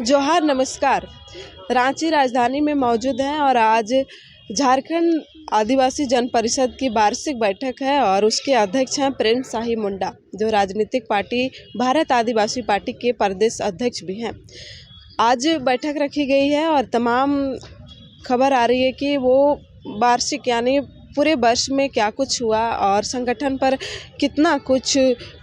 जोहार नमस्कार। रांची राजधानी में मौजूद हैं और आज झारखंड आदिवासी जन परिषद की वार्षिक बैठक है और उसके अध्यक्ष हैं प्रेम शाही मुंडा, जो राजनीतिक पार्टी भारत आदिवासी पार्टी के प्रदेश अध्यक्ष भी हैं। आज बैठक रखी गई है और तमाम खबर आ रही है कि वो वार्षिक यानी पूरे वर्ष में क्या कुछ हुआ और संगठन पर कितना कुछ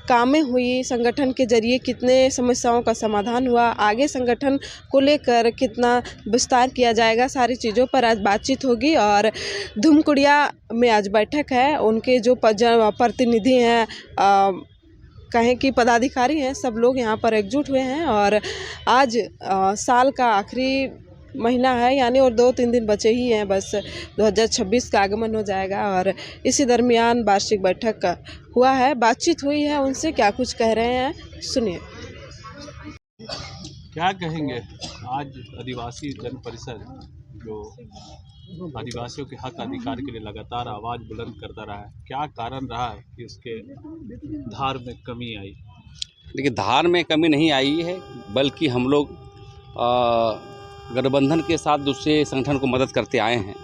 कामें हुई, संगठन के जरिए कितने समस्याओं का समाधान हुआ, आगे संगठन को लेकर कितना विस्तार किया जाएगा, सारी चीज़ों पर आज बातचीत होगी। और धूमकुड़िया में आज बैठक है, उनके जो प्रतिनिधि हैं, कहें कि पदाधिकारी हैं, सब लोग यहाँ पर एकजुट हुए हैं। और आज साल का आखिरी महीना है, यानी और 2-3 दिन बचे ही हैं, बस 2026 का आगमन हो जाएगा। और इसी दरमियान वार्षिक बैठक हुआ है, बातचीत हुई है, उनसे क्या कुछ कह रहे हैं सुनिए। क्या कहेंगे आज आदिवासी जन परिषद जो आदिवासियों के हक अधिकार के लिए लगातार आवाज़ बुलंद करता रहा है, क्या कारण रहा है कि उसके धार में कमी आई? देखिए, धार में कमी नहीं आई है, बल्कि हम लोग गठबंधन के साथ दूसरे संगठन को मदद करते आए हैं।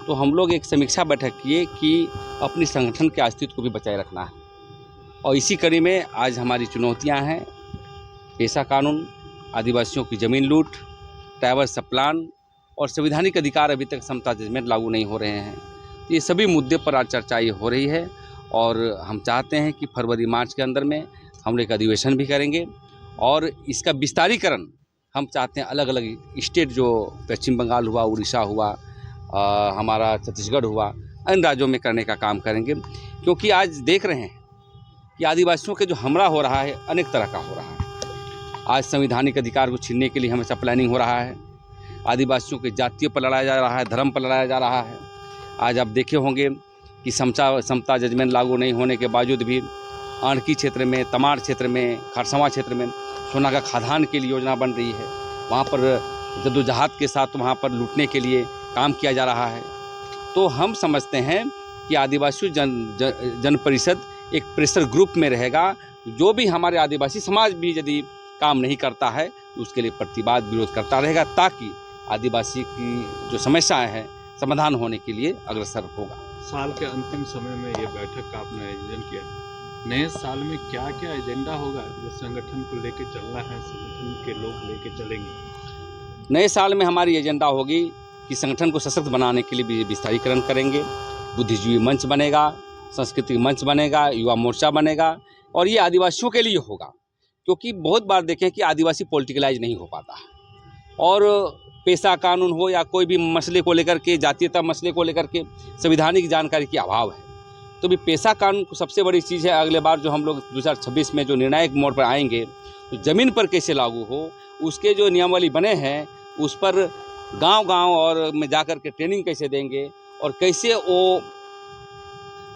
तो हम लोग एक समीक्षा बैठक किए कि अपनी संगठन के अस्तित्व को भी बचाए रखना है, और इसी कड़ी में आज हमारी चुनौतियां हैं पेशा कानून, आदिवासियों की ज़मीन लूट, ट्राइबल सब प्लान और संवैधानिक अधिकार अभी तक समता जजमेंट लागू नहीं हो रहे हैं। ये सभी मुद्दे पर आज चर्चा हो रही है और हम चाहते हैं कि फरवरी मार्च के अंदर में हम एक अधिवेशन भी करेंगे और इसका विस्तारीकरण हम चाहते हैं अलग अलग स्टेट, जो पश्चिम बंगाल हुआ, उड़ीसा हुआ, हमारा छत्तीसगढ़ हुआ, इन राज्यों में करने का काम करेंगे। क्योंकि आज देख रहे हैं कि आदिवासियों के जो हमला हो रहा है अनेक तरह का हो रहा है। आज संवैधानिक अधिकार को छीनने के लिए हमेशा प्लानिंग हो रहा है, आदिवासियों के जातियों पर लड़ाया जा रहा है, धर्म पर लड़ाया जा रहा है। आज आप देखे होंगे कि समता जजमेंट लागू नहीं होने के बावजूद भी आणकी क्षेत्र में, तमाड़ क्षेत्र में, खरसवां क्षेत्र में सोना का खादान के लिए योजना बन रही है। वहाँ पर जद्दोजहद के साथ वहाँ पर लूटने के लिए काम किया जा रहा है। तो हम समझते हैं कि आदिवासी जन परिषद एक प्रेशर ग्रुप में रहेगा। जो भी हमारे आदिवासी समाज भी यदि काम नहीं करता है तो उसके लिए प्रतिवाद विरोध करता रहेगा, ताकि आदिवासी की जो समस्याएं हैं समाधान होने के लिए अग्रसर होगा। साल के अंतिम समय में ये बैठक का आपने आयोजन किया, नए साल में क्या क्या एजेंडा होगा जो संगठन को लेके चलना है, संगठन के लोग लेके चलेंगे? नए साल में हमारी एजेंडा होगी कि संगठन को सशक्त बनाने के लिए भी विस्तारीकरण करेंगे, बुद्धिजीवी मंच बनेगा, सांस्कृतिक मंच बनेगा, युवा मोर्चा बनेगा, और ये आदिवासियों के लिए होगा। क्योंकि बहुत बार देखें कि आदिवासी पॉलिटिकलाइज नहीं हो पाता है, और पेशा कानून हो या कोई भी मसले को लेकर के, जातीयता मसले को लेकर के संवैधानिक जानकारी की अभाव है। तो भी पेशा कानून को सबसे बड़ी चीज़ है। अगले बार जो हम लोग 2026 में जो निर्णायक मोड़ पर आएंगे, तो ज़मीन पर कैसे लागू हो, उसके जो नियमावली बने हैं उस पर गांव-गांव और में जाकर के ट्रेनिंग कैसे देंगे, और कैसे वो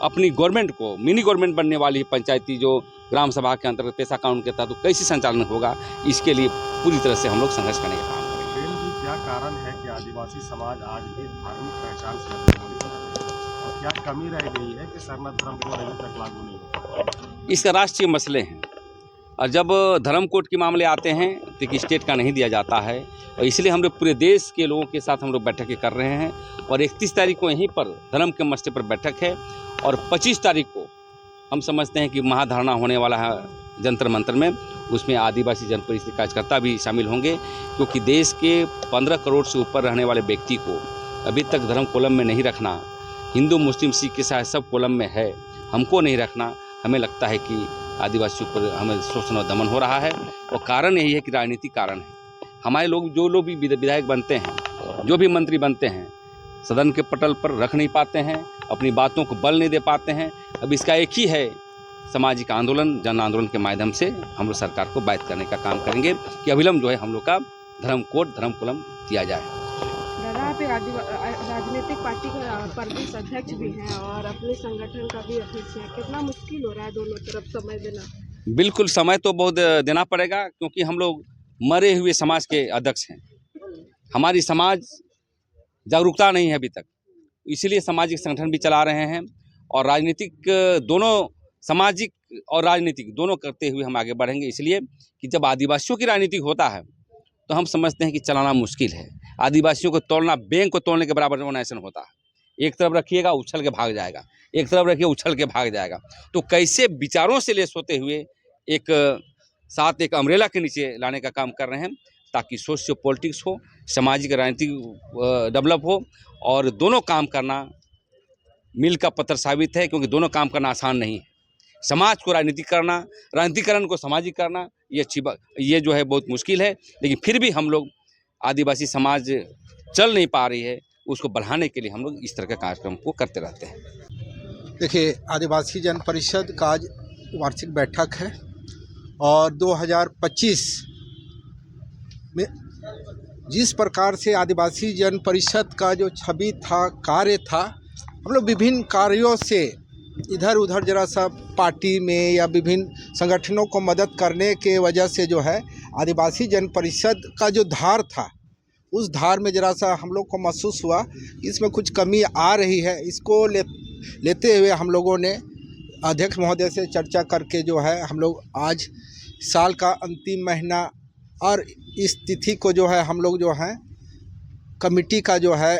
अपनी गवर्नमेंट को मिनी गवर्नमेंट बनने वाली पंचायती जो ग्राम सभा के अंतर्गत पेशा कानून के तहत तो कैसे संचालन होगा, इसके लिए पूरी तरह से हम लोग संघर्ष करने का काम करेंगे। क्या कारण है कि आदिवासी समाज आज भी धार्मिक पहचान से वंचित है, और क्या कमी रह गई है कि सरना धर्म कोड अभी तक लागू नहीं हुआ? इसका राष्ट्रीय मसले हैं, और जब धर्म कोड के मामले आते हैं तो एक स्टेट का नहीं दिया जाता है, और इसलिए हम लोग पूरे देश के लोगों के साथ हम लोग बैठकें कर रहे हैं। और 31 तारीख को यहीं पर धर्म के मसले पर बैठक है, और 25 तारीख को हम समझते हैं कि महाधरना होने वाला है जंतर मंतर में। उसमें आदिवासी जन परिषद कार्यकर्ता भी शामिल होंगे, क्योंकि देश के 15 करोड़ से ऊपर रहने वाले व्यक्ति को अभी तक धर्म कॉलम में नहीं रखना, हिंदू मुस्लिम सिख के साथ सब कॉलम में है, हमको नहीं रखना। हमें लगता है कि आदिवासियों पर हमें शोषण और दमन हो रहा है, और कारण यही है कि राजनीतिक कारण है। हमारे लोग, जो लोग भी विधायक बनते हैं, जो भी मंत्री बनते हैं, सदन के पटल पर रख नहीं पाते हैं, अपनी बातों को बल नहीं दे पाते हैं। अब इसका एक ही है सामाजिक आंदोलन, जन आंदोलन के माध्यम से हम लोग सरकार को बाध्य करने का काम करेंगे कि अविलंब जो है हम लोग का धर्म कोड, धर्म कॉलम दिया जाए। दादा, आप एक राजनीतिक पार्टी का प्रदेश अध्यक्ष भी हैं और अपने संगठन का भी अध्यक्ष है, कितना मुश्किल हो रहा है दोनों तरफ समय देना? बिल्कुल, समय तो बहुत देना पड़ेगा, क्योंकि हम लोग मरे हुए समाज के अध्यक्ष हैं। हमारी समाज जागरूकता नहीं है अभी तक, इसलिए सामाजिक संगठन भी चला रहे हैं, और राजनीतिक दोनों, सामाजिक और राजनीतिक दोनों करते हुए हम आगे बढ़ेंगे। इसलिए कि जब आदिवासियों की राजनीति होता है तो हम समझते हैं कि चलाना मुश्किल है। आदिवासियों को तोड़ना बैंक को तोड़ने के बराबर डोनेशन होता है। एक तरफ रखिएगा उछल के भाग जाएगा, एक तरफ रखिए उछल के भाग जाएगा। तो कैसे विचारों से लेस होते हुए एक साथ एक अम्ब्रेला के नीचे लाने का काम कर रहे हैं, ताकि सोशियो पॉलिटिक्स हो, सामाजिक राजनीतिक डेवलप हो, और दोनों काम करना मिल का पत्थर साबित है, क्योंकि दोनों काम करना आसान नहीं है। समाज को राजनीतिक करना, राजनीतिकरण को सामाजिक करना, ये जो है बहुत मुश्किल है। लेकिन फिर भी हम लोग आदिवासी समाज चल नहीं पा रही है, उसको बढ़ाने के लिए हम लोग इस तरह के कार्यक्रम को करते रहते हैं। देखिए, आदिवासी जन परिषद का आज वार्षिक बैठक है और 2025 में जिस प्रकार से आदिवासी जन परिषद का जो छवि था, कार्य था, हम लोग विभिन्न कार्यों से इधर उधर जरा सा पार्टी में या विभिन्न संगठनों को मदद करने के वजह से जो है आदिवासी जन परिषद का जो धार था, उस धार में जरा सा हम लोग को महसूस हुआ इसमें कुछ कमी आ रही है। इसको लेते हुए हम लोगों ने अध्यक्ष महोदय से चर्चा करके जो है हम लोग आज साल का अंतिम महीना और इस तिथि को जो है हम लोग जो है कमेटी का जो है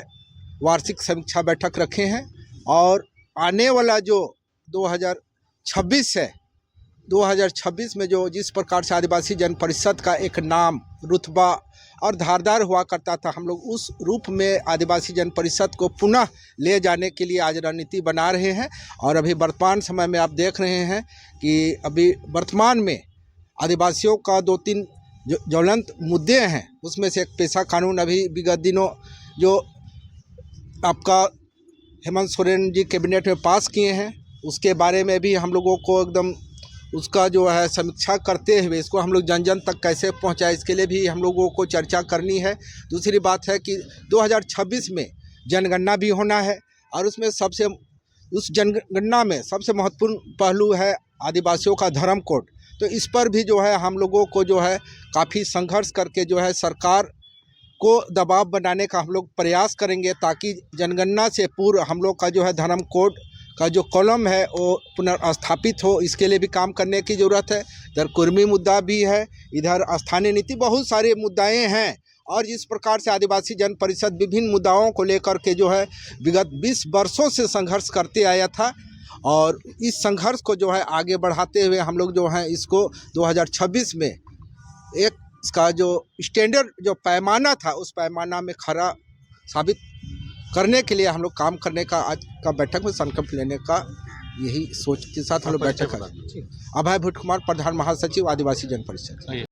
वार्षिक समीक्षा बैठक रखे हैं। और आने वाला जो 2026 है, 2026 में जो जिस प्रकार से आदिवासी जन परिषद का एक नाम, रुतबा और धारदार हुआ करता था, हम लोग उस रूप में आदिवासी जन परिषद को पुनः ले जाने के लिए आज रणनीति बना रहे हैं। और अभी वर्तमान समय में आप देख रहे हैं कि अभी वर्तमान में आदिवासियों का 2-3 जो ज्वलंत मुद्दे हैं, उसमें से एक पेशा कानून अभी विगत दिनों जो आपका हेमंत सोरेन जी कैबिनेट में पास किए हैं, उसके बारे में भी हम लोगों को एकदम उसका जो है समीक्षा करते हुए इसको हम लोग जन जन तक कैसे पहुंचाए, इसके लिए भी हम लोगों को चर्चा करनी है। दूसरी बात है कि 2026 में जनगणना भी होना है और उसमें उस जनगणना में सबसे महत्वपूर्ण पहलू है आदिवासियों का धर्म कोड। तो इस पर भी जो है हम लोगों को जो है काफ़ी संघर्ष करके जो है सरकार को दबाव बनाने का हम लोग प्रयास करेंगे, ताकि जनगणना से पूर्व हम लोग का जो है धर्म कोड का जो कॉलम है वो पुनर्स्थापित हो। इसके लिए भी काम करने की ज़रूरत है। इधर कुर्मी मुद्दा भी है, इधर स्थानीय नीति, बहुत सारे मुद्दाएं हैं। और जिस प्रकार से आदिवासी जन परिषद विभिन्न मुद्दाओं को लेकर के जो है विगत 20 वर्षों से संघर्ष करते आया था, और इस संघर्ष को जो है आगे बढ़ाते हुए हम लोग जो है इसको 2026 में एक इसका जो स्टैंडर्ड जो पैमाना था, उस पैमाना में खरा साबित करने के लिए हम लोग काम करने का आज का बैठक में संकल्प लेने का यही सोच के साथ हम लोग बैठक कर। अभय भट्ट कुमार, प्रधान महासचिव आदिवासी जन परिषद।